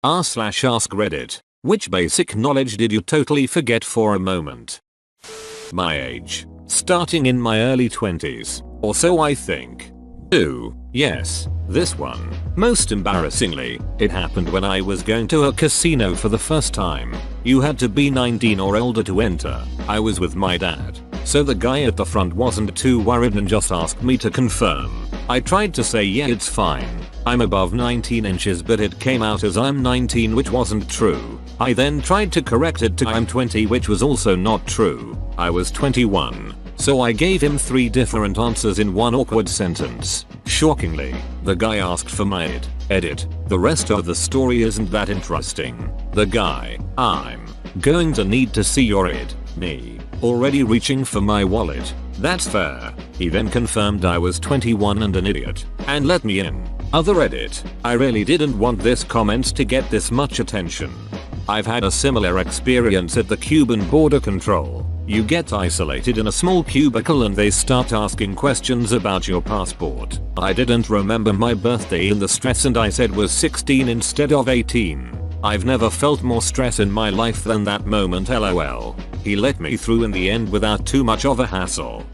r/ask Reddit. Which basic knowledge did you totally forget for a moment? My age. Starting in my early 20s. Or so I think. 2. Yes, this one. Most embarrassingly, it happened when I was going to a casino for the first time. You had to be 19 or older to enter. I was with my dad. So the guy at the front wasn't too worried and just asked me to confirm. I tried to say yeah, it's fine. I'm above 19 inches, but it came out as I'm 19, which wasn't true. I then tried to correct it to I'm 20, which was also not true. I was 21. So I gave him 3 different answers in one awkward sentence. Shockingly, the guy asked for my ID. Edit. The rest of the story isn't that interesting. The guy, I'm going to need to see your ID. Me, already reaching for my wallet. That's fair. He then confirmed I was 21 and an idiot, and let me in. Other edit. I really didn't want this comment to get this much attention. I've had a similar experience at the Cuban border control. You get isolated in a small cubicle and they start asking questions about your passport. I didn't remember my birthday in the stress and I said was 16 instead of 18. I've never felt more stress in my life than that moment, lol. He let me through in the end without too much of a hassle.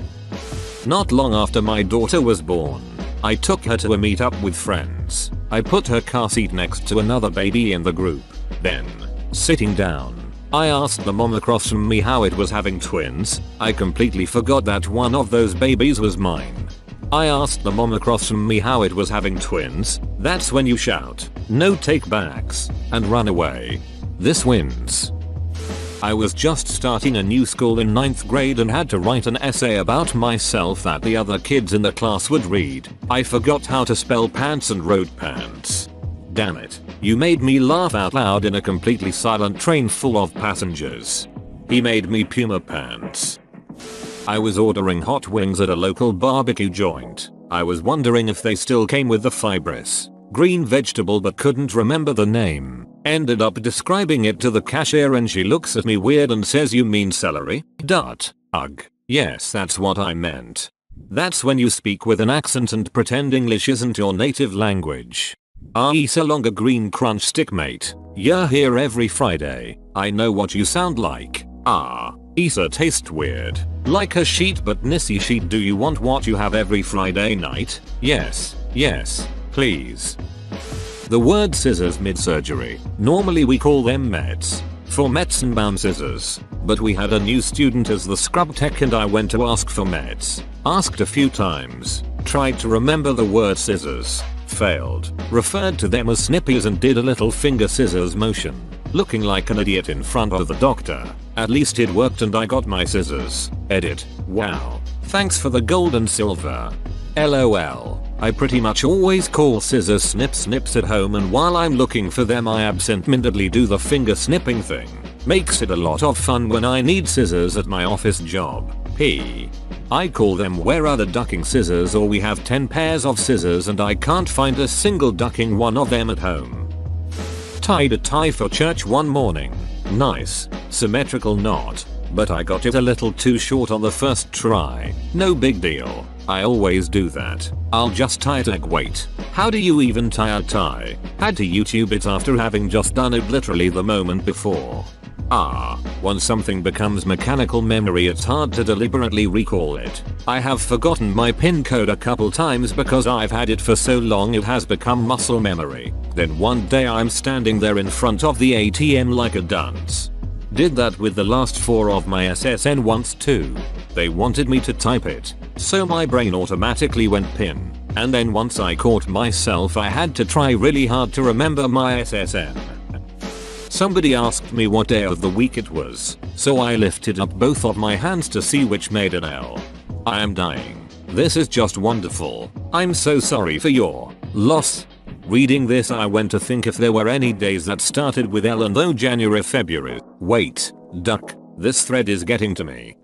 Not long after my daughter was born, I took her to a meetup with friends. I put her car seat next to another baby in the group. Then, sitting down, I asked the mom across from me how it was having twins. I completely forgot that one of those babies was mine. I asked the mom across from me how it was having twins. That's when you shout, no take backs, and run away. This wins. I was just starting a new school in 9th grade and had to write an essay about myself that the other kids in the class would read. I forgot how to spell pants and wrote pants. Damn it. You made me laugh out loud in a completely silent train full of passengers. He made me Puma pants. I was ordering hot wings at a local barbecue joint. I was wondering if they still came with the fibrous green vegetable but couldn't remember the name. Ended up describing it to the cashier and she looks at me weird and says, you mean celery? Ugh. Yes, that's what I meant. That's when you speak with an accent and pretend English isn't your native language. So long a green crunch stick, mate. You're here every Friday. I know what you sound like. Issa taste weird. Like a sheet but Nissi sheet. Do you want what you have every Friday night? Yes, please. The word scissors mid-surgery. Normally we call them meds. For Metzenbaum scissors. But we had a new student as the scrub tech and I went to ask for meds. Asked a few times. Tried to remember the word scissors. Failed. Referred to them as snippies and did a little finger scissors motion. Looking like an idiot in front of the doctor. At least it worked and I got my scissors. Edit. Wow. Thanks for the gold and silver. LOL. I pretty much always call scissors snips at home and while I'm looking for them I absent-mindedly do the finger snipping thing. Makes it a lot of fun when I need scissors at my office job. I call them where are the ducking scissors, or we have 10 pairs of scissors and I can't find a single ducking one of them at home. Tied a tie for church one morning. Nice, symmetrical knot. But I got it a little too short on the first try. No big deal. I always do that. I'll just tie it. Wait. How do you even tie a tie? Had to YouTube it after having just done it literally the moment before. Once something becomes mechanical memory it's hard to deliberately recall it. I have forgotten my pin code a couple times because I've had it for so long it has become muscle memory. Then one day I'm standing there in front of the ATM like a dunce. Did that with the last 4 of my SSN once too. They wanted me to type it, so my brain automatically went PIN. And then once I caught myself I had to try really hard to remember my SSN. Somebody asked me what day of the week it was, so I lifted up both of my hands to see which made an L. I am dying. This is just wonderful. I'm so sorry for your loss. Reading this I went to think if there were any days that started with L and though January, February. Wait, duck. This thread is getting to me.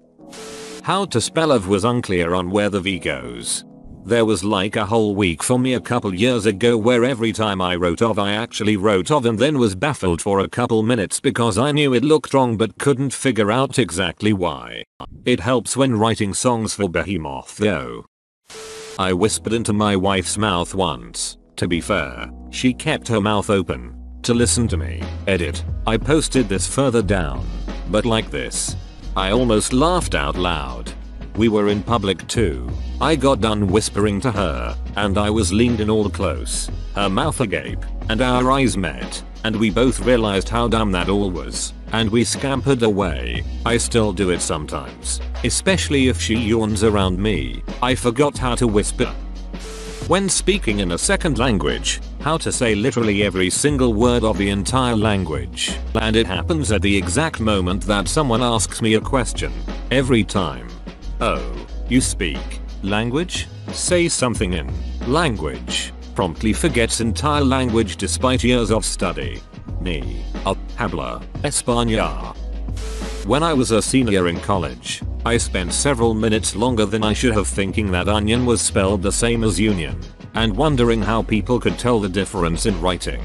How to spell of was unclear on where the V goes. There was like a whole week for me a couple years ago where every time I wrote of I actually wrote of and then was baffled for a couple minutes because I knew it looked wrong but couldn't figure out exactly why. It helps when writing songs for Behemoth though. I whispered into my wife's mouth once. To be fair, she kept her mouth open. to listen to me. Edit. I posted this further down. But like this. I almost laughed out loud. We were in public too. I got done whispering to her, and I was leaned in all close, her mouth agape, and our eyes met, and we both realized how dumb that all was, and we scampered away. I still do it sometimes, especially if she yawns around me. I forgot how to whisper. When speaking in a second language, how to say literally every single word of the entire language, and it happens at the exact moment that someone asks me a question. Every time. Oh, you speak language? Say something in language. Promptly forgets entire language despite years of study. Me. Habla Español. When I was a senior in college, I spent several minutes longer than I should have thinking that onion was spelled the same as union, and wondering how people could tell the difference in writing.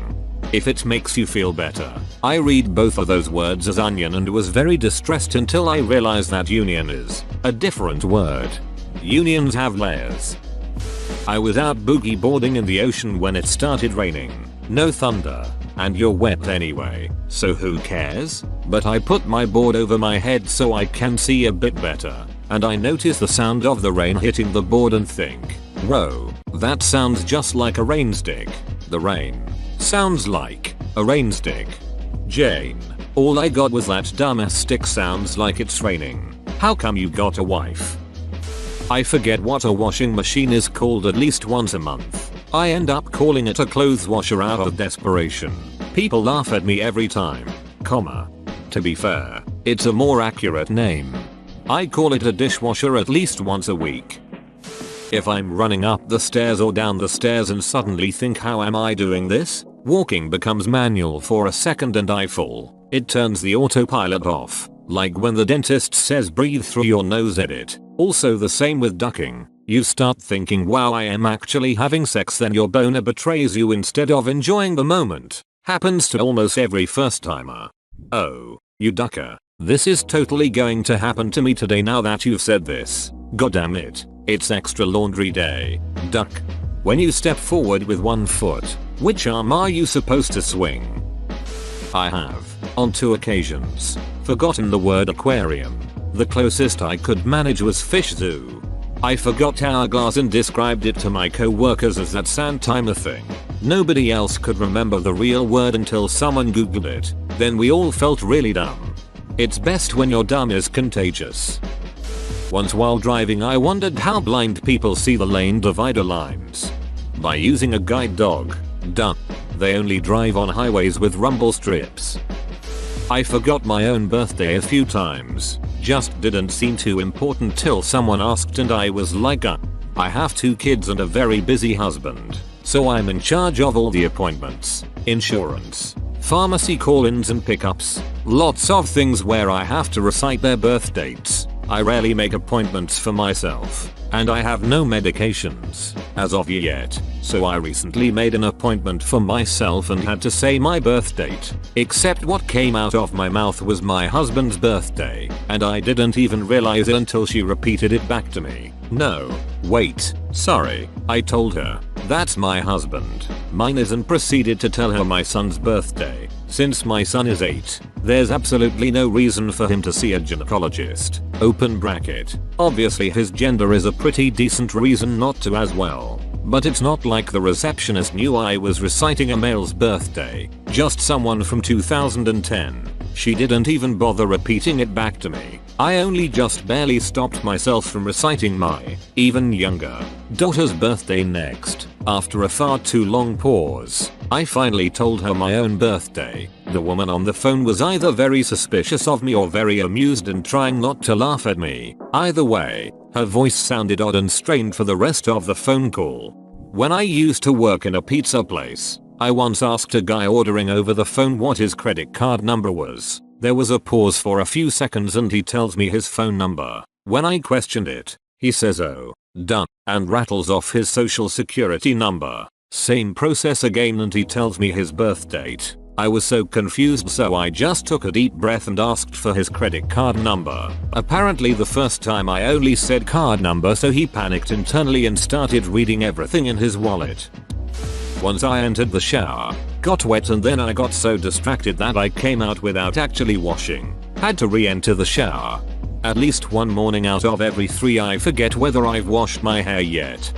If it makes you feel better, I read both of those words as onion and was very distressed until I realized that union is a different word. Unions have layers. I was out boogie boarding in the ocean when it started raining. No thunder, and you're wet anyway, so who cares? But I put my board over my head so I can see a bit better, and I notice the sound of the rain hitting the board and think, whoa, that sounds just like a rain stick. The rain sounds like a rain stick. Jane, all I got was that dumbass stick sounds like it's raining. How come you got a wife? I forget what a washing machine is called at least once a month. I end up calling it a clothes washer out of desperation. People laugh at me every time. To be fair, it's a more accurate name. I call it a dishwasher at least once a week. If I'm running up the stairs or down the stairs and suddenly think how am I doing this? Walking becomes manual for a second and I fall. It turns the autopilot off. Like when the dentist says breathe through your nose. Edit. Also the same with ducking. You start thinking wow I am actually having sex, then your boner betrays you instead of enjoying the moment. Happens to almost every first timer. Oh, you ducker. This is totally going to happen to me today now that you've said this. God damn it. It's extra laundry day. Duck. When you step forward with one foot, which arm are you supposed to swing? I have, on 2 occasions, forgotten the word aquarium. The closest I could manage was fish zoo. I forgot hourglass and described it to my co-workers as that sand timer thing. Nobody else could remember the real word until someone googled it. Then we all felt really dumb. It's best when your dumb is contagious. Once while driving I wondered how blind people see the lane divider lines. By using a guide dog. Duh. They only drive on highways with rumble strips. I forgot my own birthday a few times. Just didn't seem too important till someone asked and I was like I have 2 kids and a very busy husband. So I'm in charge of all the appointments, insurance, pharmacy call-ins and pickups. Lots of things where I have to recite their birth dates. I rarely make appointments for myself. And I have no medications, as of yet, so I recently made an appointment for myself and had to say my birth date. Except what came out of my mouth was my husband's birthday, and I didn't even realize it until she repeated it back to me. No, wait, sorry, I told her. That's my husband. Mine is, and proceeded to tell her my son's birthday. Since my son is 8, there's absolutely no reason for him to see a gynecologist. Open bracket. Obviously his gender is a pretty decent reason not to as well. But it's not like the receptionist knew I was reciting a male's birthday. Just someone from 2010. She didn't even bother repeating it back to me. I only just barely stopped myself from reciting my even younger daughter's birthday next. After a far too long pause, I finally told her my own birthday. The woman on the phone was either very suspicious of me or very amused and trying not to laugh at me. Either way, her voice sounded odd and strained for the rest of the phone call. When I used to work in a pizza place, I once asked a guy ordering over the phone what his credit card number was. There was a pause for a few seconds and he tells me his phone number. When I questioned it, he says oh, done, and rattles off his social security number. Same process again and he tells me his birth date. I was so confused, so I just took a deep breath and asked for his credit card number. Apparently the first time I only said card number, so he panicked internally and started reading everything in his wallet. Once I entered the shower, got wet and then I got so distracted that I came out without actually washing. Had to re-enter the shower. At least one morning out of every 3 I forget whether I've washed my hair yet.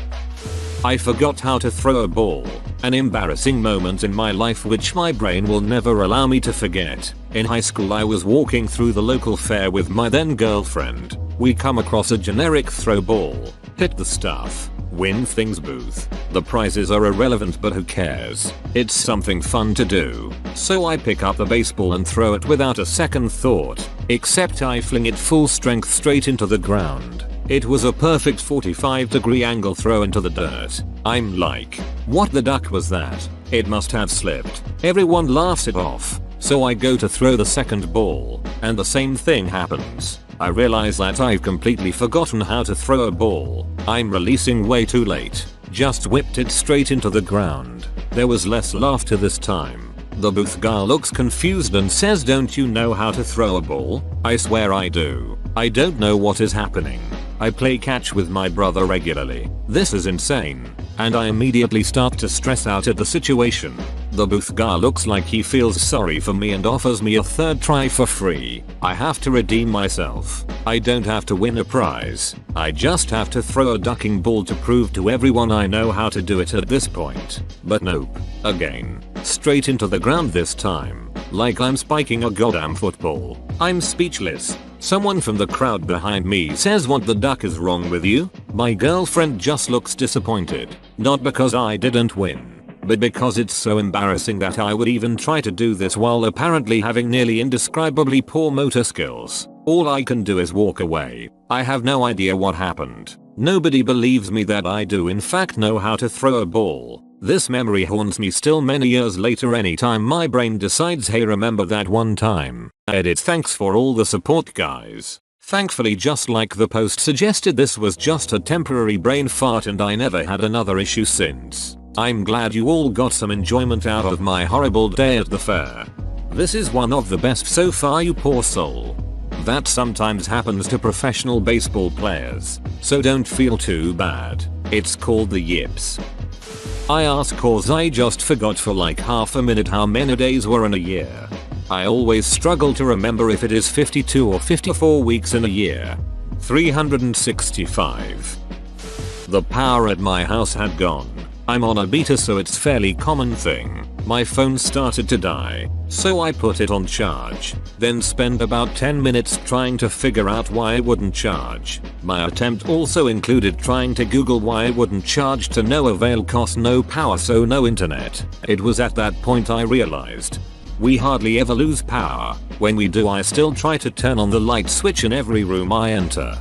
I forgot how to throw a ball, an embarrassing moment in my life which my brain will never allow me to forget. In high school I was walking through the local fair with my then girlfriend. We come across a generic throw ball, hit the stuff, win things booth. The prizes are irrelevant but who cares? It's something fun to do. So I pick up the baseball and throw it without a second thought, except I fling it full strength straight into the ground. It was a perfect 45-degree angle throw into the dirt. I'm like, what the duck was that? It must have slipped. Everyone laughs it off. So I go to throw the second ball, and the same thing happens. I realize that I've completely forgotten how to throw a ball. I'm releasing way too late. Just whipped it straight into the ground. There was less laughter this time. The booth guy looks confused and says, "Don't you know how to throw a ball?" I swear I do. I don't know what is happening. I play catch with my brother regularly. This is insane. And I immediately start to stress out at the situation. The booth guy looks like he feels sorry for me and offers me a third try for free. I have to redeem myself. I don't have to win a prize. I just have to throw a ducking ball to prove to everyone I know how to do it at this point. But nope. Again. Straight into the ground this time. Like I'm spiking a goddamn football. I'm speechless. Someone from the crowd behind me says, "What the duck is wrong with you?" My girlfriend just looks disappointed. Not because I didn't win, but because it's so embarrassing that I would even try to do this while apparently having nearly indescribably poor motor skills. All I can do is walk away. I have no idea what happened. Nobody believes me that I do in fact know how to throw a ball. This memory haunts me still many years later anytime my brain decides, "Hey, remember that one time." Edit. Thanks for all the support, guys. Thankfully, just like the post suggested, this was just a temporary brain fart and I never had another issue since. I'm glad you all got some enjoyment out of my horrible day at the fair. This is one of the best so far, you poor soul. That sometimes happens to professional baseball players, so don't feel too bad. It's called the yips. I ask cause I just forgot for like half a minute how many days were in a year. I always struggle to remember if it is 52 or 54 weeks in a year. 365. The power at my house had gone. I'm on a beta, so it's fairly common thing. My phone started to die, so I put it on charge, then spent about 10 minutes trying to figure out why it wouldn't charge. My attempt also included trying to Google why it wouldn't charge, to no avail, cost no power so no internet. It was at that point I realized we hardly ever lose power. When we do, I still try to turn on the light switch in every room I enter.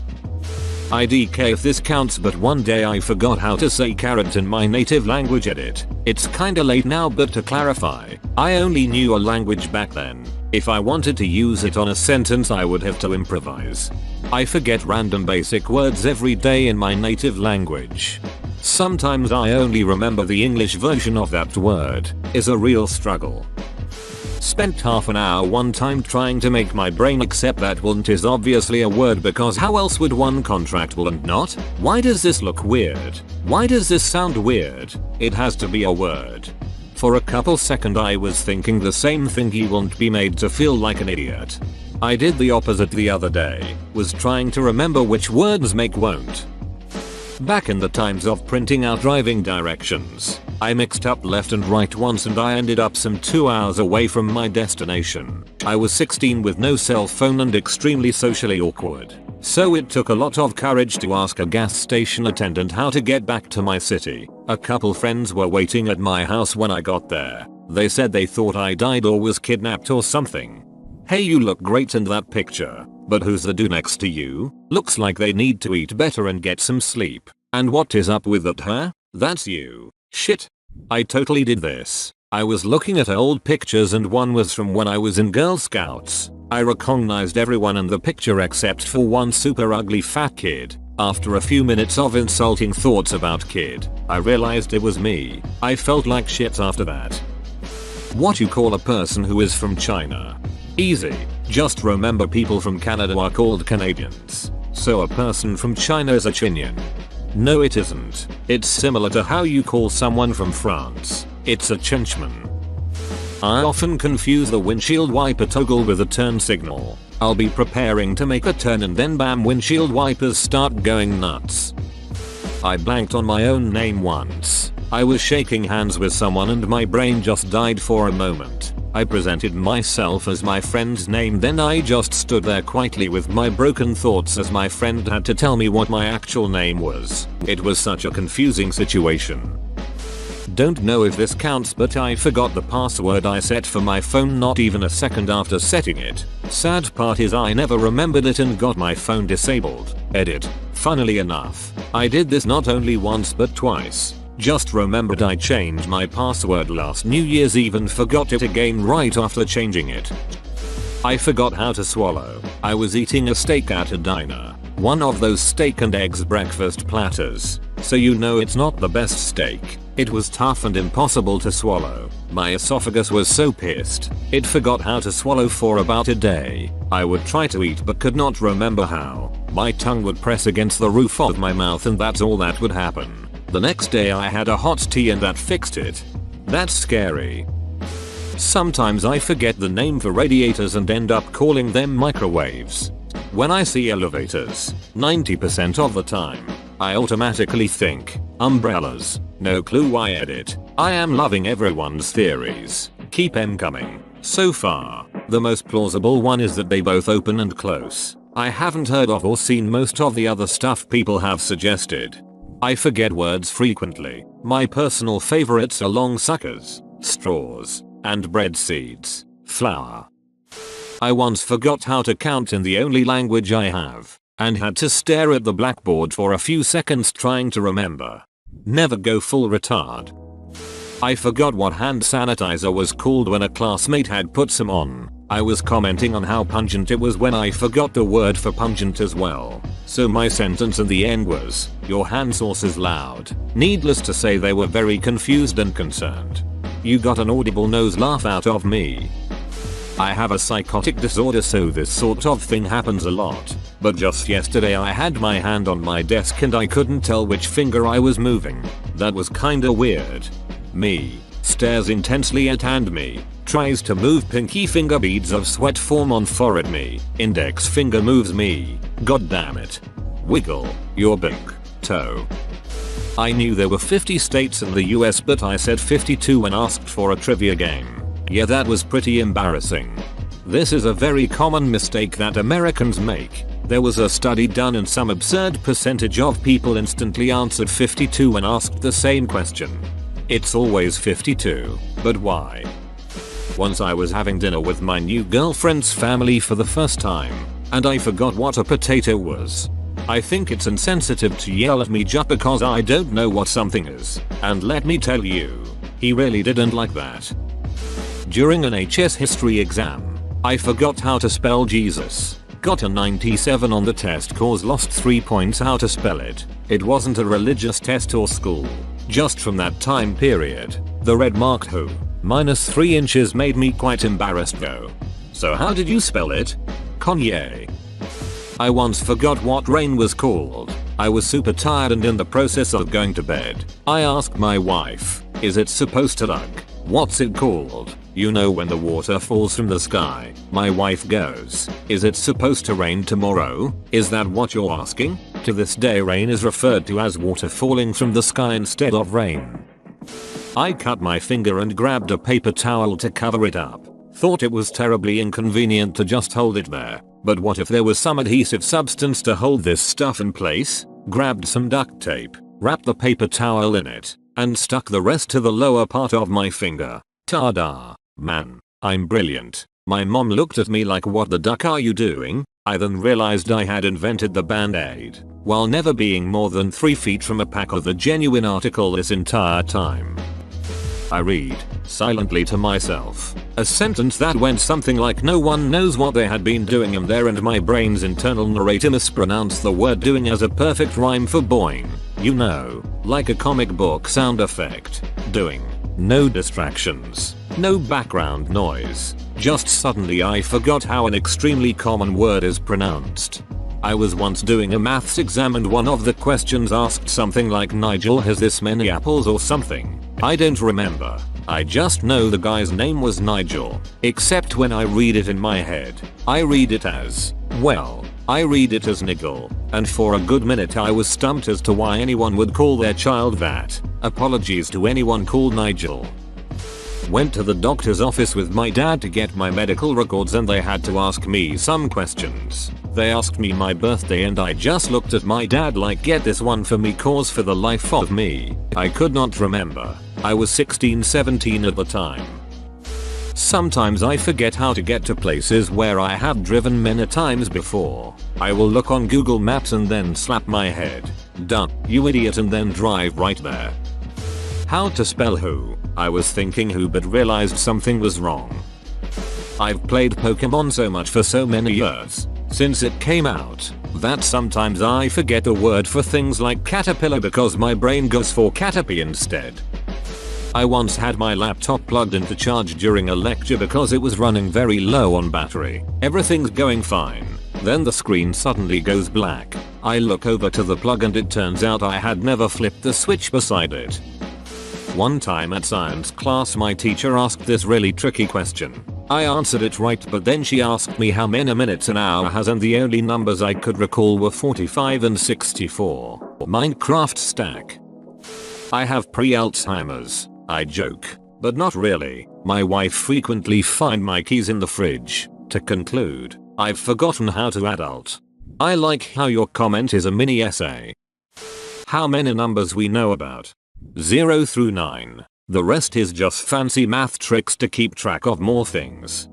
IDK if this counts, but one day I forgot how to say carrot in my native language. Edit. It's kinda late now, but to clarify, I only knew a language back then. If I wanted to use it on a sentence I would have to improvise. I forget random basic words every day in my native language. Sometimes I only remember the English version of that word. Is a real struggle. Spent half an hour one time trying to make my brain accept that want is obviously a word, because how else would one contract will and not? Why does this look weird? Why does this sound weird? It has to be a word. For a couple seconds I was thinking the same thing, he won't be made to feel like an idiot. I did the opposite the other day, was trying to remember which words make won't. Back in the times of printing out driving directions, I mixed up left and right once and I ended up some 2 hours away from my destination. I was 16 with no cell phone and extremely socially awkward, so it took a lot of courage to ask a gas station attendant how to get back to my city. A couple friends were waiting at my house when I got there. They said they thought I died or was kidnapped or something. "Hey, you look great in that picture, but who's the dude next to you? Looks like they need to eat better and get some sleep. And what is up with that hair? That's you." Shit. I totally did this. I was looking at old pictures and one was from when I was in Girl Scouts. I recognized everyone in the picture except for one super ugly fat kid. After a few minutes of insulting thoughts about kid, I realized it was me. I felt like shit after that. What you call a person who is from China? Easy. Just remember people from Canada are called Canadians. So a person from China is a Chinian. No, it isn't. It's similar to how you call someone from France. It's a Chinchman. I often confuse the windshield wiper toggle with a turn signal. I'll be preparing to make a turn and then bam, windshield wipers start going nuts. I blanked on my own name once. I was shaking hands with someone and my brain just died for a moment. I presented myself as my friend's name, then I just stood there quietly with my broken thoughts as my friend had to tell me what my actual name was. It was such a confusing situation. Don't know if this counts, but I forgot the password I set for my phone not even a second after setting it. Sad part is I never remembered it and got my phone disabled. Edit. Funnily enough, I did this not only once but twice. Just remembered I changed my password last New Year's Eve and forgot it again right after changing it. I forgot how to swallow. I was eating a steak at a diner. One of those steak and eggs breakfast platters. So you know it's not the best steak. It was tough and impossible to swallow. My esophagus was so pissed. It forgot how to swallow for about a day. I would try to eat but could not remember how. My tongue would press against the roof of my mouth and that's all that would happen. The next day I had a hot tea and that fixed it. That's scary. Sometimes I forget the name for radiators and end up calling them microwaves. When I see elevators, 90% of the time, I automatically think umbrellas. No clue why. Edit. I am loving everyone's theories. Keep 'em coming. So far, the most plausible one is that they both open and close. I haven't heard of or seen most of the other stuff people have suggested. I forget words frequently. My personal favorites are long suckers, straws, and bread seeds, flour. I once forgot how to count in the only language I have, and had to stare at the blackboard for a few seconds trying to remember. Never go full retard. I forgot what hand sanitizer was called when a classmate had put some on. I was commenting on how pungent it was when I forgot the word for pungent as well. So my sentence in the end was, "Your hand sauce is loud." Needless to say they were very confused and concerned. You got an audible nose laugh out of me. I have a psychotic disorder so this sort of thing happens a lot. But just yesterday I had my hand on my desk and I couldn't tell which finger I was moving. That was kinda weird. Me. Stares intensely at hand. Me. Tries to move pinky finger, beads of sweat form on forehead. Me. Index finger moves. Me. God damn it. Wiggle. Your big toe. I knew there were 50 states in the US but I said 52 when asked for a trivia game. Yeah, that was pretty embarrassing. This is a very common mistake that Americans make. There was a study done and some absurd percentage of people instantly answered 52 when asked the same question. It's always 52, but why? Once I was having dinner with my new girlfriend's family for the first time, and I forgot what a potato was. I think it's insensitive to yell at me just because I don't know what something is, and let me tell you, he really didn't like that. During an HS history exam, I forgot how to spell Jesus. Got a 97 on the test cause lost 3 points how to spell it. It wasn't a religious test or school. Just from that time period, the red marked who -3 inches made me quite embarrassed though. So how did you spell it? Kanye. I once forgot what rain was called. I was super tired and in the process of going to bed. I asked my wife, is it supposed to look? What's it called? You know when the water falls from the sky. My wife goes, is it supposed to rain tomorrow? Is that what you're asking? To this day rain is referred to as water falling from the sky instead of rain. I cut my finger and grabbed a paper towel to cover it up. Thought it was terribly inconvenient to just hold it there. But what if there was some adhesive substance to hold this stuff in place? Grabbed some duct tape, wrapped the paper towel in it, and stuck the rest to the lower part of my finger. Ta-da! Man, I'm brilliant. My mom looked at me like, what the duck are you doing? I then realized I had invented the band-aid, while never being more than 3 feet from a pack of the genuine article this entire time. I read, silently to myself, a sentence that went something like no one knows what they had been doing in there and my brain's internal narrator mispronounced the word doing as a perfect rhyme for boing. You know, like a comic book sound effect. Doing. No distractions. No background noise. Just suddenly I forgot how an extremely common word is pronounced. I was once doing a maths exam and one of the questions asked something like Nigel has this many apples or something. I don't remember. I just know the guy's name was Nigel, except when I read it in my head, I read it as, well, I read it as Nigel, and for a good minute I was stumped as to why anyone would call their child that. Apologies to anyone called Nigel. Went to the doctor's office with my dad to get my medical records and they had to ask me some questions. They asked me my birthday and I just looked at my dad like, get this one for me, cause for the life of me, I could not remember. I was 16-17 at the time. Sometimes I forget how to get to places where I have driven many times before. I will look on Google Maps and then slap my head. Duh, you idiot, and then drive right there. How to spell who? I was thinking who but realized something was wrong. I've played Pokemon so much for so many years, since it came out, that sometimes I forget the word for things like caterpillar because my brain goes for Caterpie instead. I once had my laptop plugged into charge during a lecture because it was running very low on battery. Everything's going fine. Then the screen suddenly goes black. I look over to the plug and it turns out I had never flipped the switch beside it. One time at science class my teacher asked this really tricky question. I answered it right, but then she asked me how many minutes an hour has and the only numbers I could recall were 45 and 64. Minecraft stack. I have pre-Alzheimer's. I joke, but not really. My wife frequently finds my keys in the fridge. To conclude, I've forgotten how to adult. I like how your comment is a mini essay. How many numbers we know about? 0 through 9. The rest is just fancy math tricks to keep track of more things.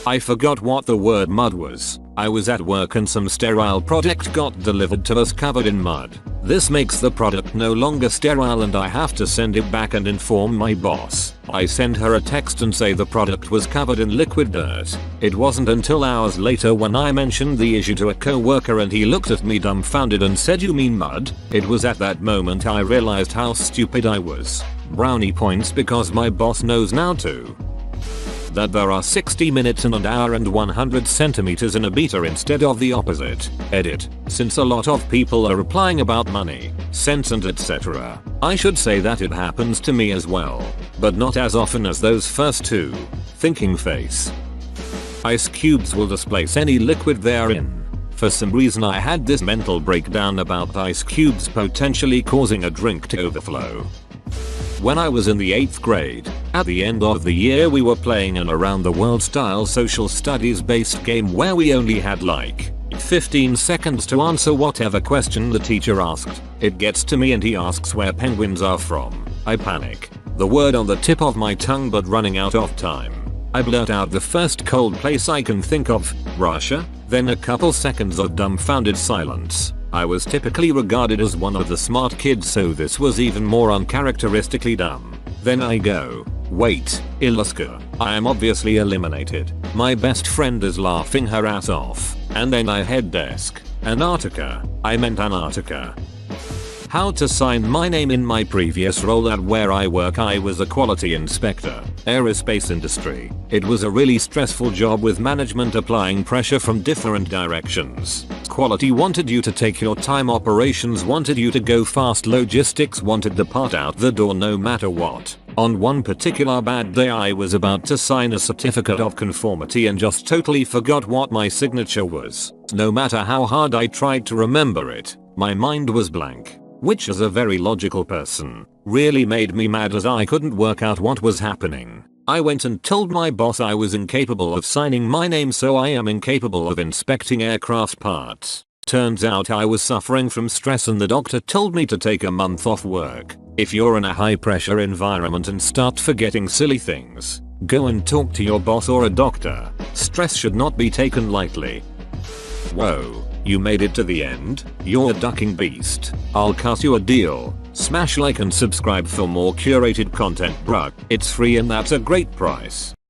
I forgot what the word mud was. I was at work and some sterile product got delivered to us covered in mud. This makes the product no longer sterile and I have to send it back and inform my boss. I send her a text and say the product was covered in liquid dirt. It wasn't until hours later when I mentioned the issue to a coworker and he looked at me dumbfounded and said, "You mean mud?" It was at that moment I realized how stupid I was. Brownie points because my boss knows now too. That there are 60 minutes in an hour and 100 centimeters in a beater instead of the opposite. Edit. Since a lot of people are replying about money, cents and etc. I should say that it happens to me as well, but not as often as those first two. Thinking face. Ice cubes will displace any liquid they're in. For some reason I had this mental breakdown about ice cubes potentially causing a drink to overflow. When I was in the 8th grade, at the end of the year we were playing an around the world style social studies based game where we only had like 15 seconds to answer whatever question the teacher asked. It gets to me and he asks where penguins are from. I panic. The word on the tip of my tongue but running out of time. I blurt out the first cold place I can think of, Russia, then a couple seconds of dumbfounded silence. I was typically regarded as one of the smart kids, so this was even more uncharacteristically dumb. Then I go, wait, Alaska. I am obviously eliminated. My best friend is laughing her ass off. And then I head desk. Antarctica. I meant Antarctica. How to sign my name. In my previous role at where I work I was a quality inspector, aerospace industry. It was a really stressful job with management applying pressure from different directions. Quality wanted you to take your time, operations wanted you to go fast, logistics wanted the part out the door no matter what. On one particular bad day I was about to sign a certificate of conformity and just totally forgot what my signature was. No matter how hard I tried to remember it, my mind was blank. Which as a very logical person, really made me mad as I couldn't work out what was happening. I went and told my boss I was incapable of signing my name, so I am incapable of inspecting aircraft parts. Turns out I was suffering from stress and the doctor told me to take a month off work. If you're in a high pressure environment and start forgetting silly things, go and talk to your boss or a doctor. Stress should not be taken lightly. Whoa. You made it to the end? You're a ducking beast. I'll cut you a deal. Smash like and subscribe for more curated content, bruh. It's free and that's a great price.